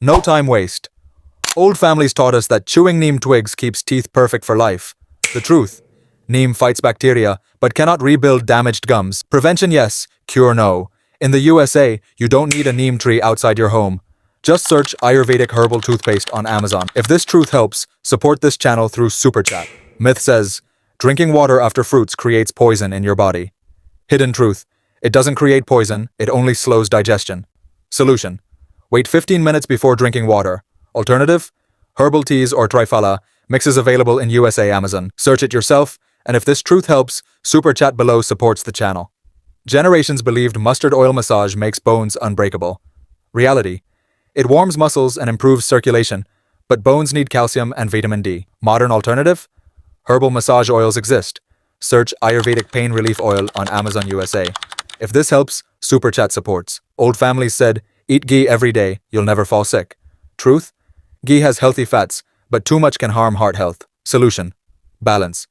No time waste. Old families taught us that chewing neem twigs keeps teeth perfect for life. The truth: neem fights bacteria, but cannot rebuild damaged gums. Prevention yes, cure no. In the USA, you don't need a neem tree outside your home. Just search Ayurvedic herbal toothpaste on Amazon. If this truth helps, support this channel through Super Chat. Myth says, drinking water after fruits creates poison in your body. Hidden truth: it doesn't create poison, it only slows digestion. Solution: wait 15 minutes before drinking water. Alternative: herbal teas or triphala. Mixes available in USA Amazon. Search it yourself, and if this truth helps, Super Chat below supports the channel. Generations believed mustard oil massage makes bones unbreakable. Reality: it warms muscles and improves circulation, but bones need calcium and vitamin D. Modern alternative: herbal massage oils exist. Search Ayurvedic pain relief oil on Amazon USA. If this helps, Super Chat supports. Old families said, eat ghee every day, you'll never fall sick. Truth: ghee has healthy fats, but too much can harm heart health. Solution: balance.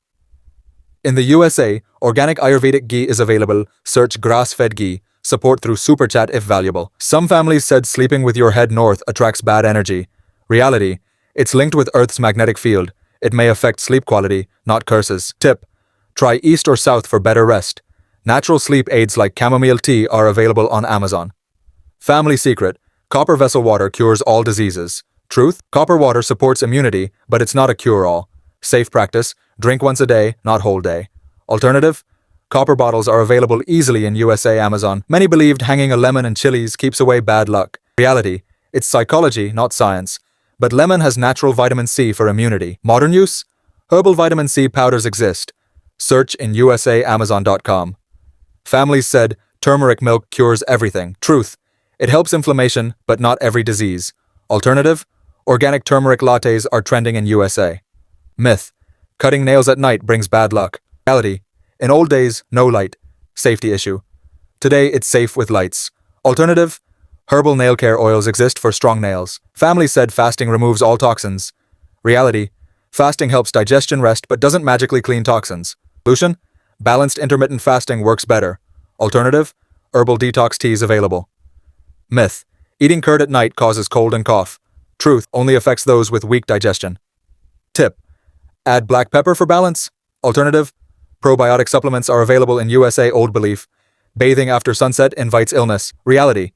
In the USA, organic Ayurvedic ghee is available. Search grass-fed ghee. Support through Super Chat if valuable. Some families said sleeping with your head north attracts bad energy. Reality: it's linked with Earth's magnetic field. It may affect sleep quality, not curses. Tip: try east or south for better rest. Natural sleep aids like chamomile tea are available on Amazon. Family secret: copper vessel water cures all diseases. Truth: copper water supports immunity, but it's not a cure-all. Safe practice: drink once a day, not whole day. Alternative: copper bottles are available easily in USA Amazon. Many believed hanging a lemon in chilies keeps away bad luck. Reality: it's psychology, not science. But lemon has natural vitamin C for immunity. Modern use: herbal vitamin C powders exist. Search in usaamazon.com. Families said turmeric milk cures everything. Truth: it helps inflammation, but not every disease. Alternative: organic turmeric lattes are trending in USA. Myth: cutting nails at night brings bad luck. Reality: in old days, no light. Safety issue. Today, it's safe with lights. Alternative: herbal nail care oils exist for strong nails. Families said fasting removes all toxins. Reality: fasting helps digestion rest but doesn't magically clean toxins. Solution: balanced intermittent fasting works better. Alternative: herbal detox teas available. Myth: eating curd at night causes cold and cough. Truth: only affects those with weak digestion. Tip: add black pepper for balance. Alternative: probiotic supplements are available in USA. Old belief: bathing after sunset invites illness. Reality: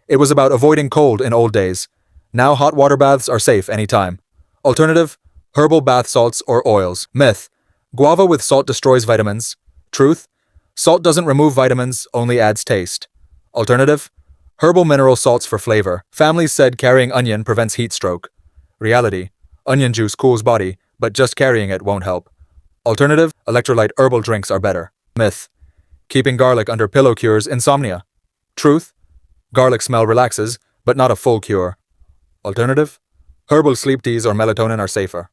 it was about avoiding cold in old days. Now hot water baths are safe anytime. Alternative: herbal bath salts or oils. Myth: guava with salt destroys vitamins. Truth: salt doesn't remove vitamins, only adds taste. Alternative: herbal mineral salts for flavor. Families said carrying onion prevents heat stroke. Reality: onion juice cools body, but just carrying it won't help. Alternative: electrolyte herbal drinks are better. Myth: keeping garlic under pillow cures insomnia. Truth: garlic smell relaxes, but not a full cure. Alternative: herbal sleep teas or melatonin are safer.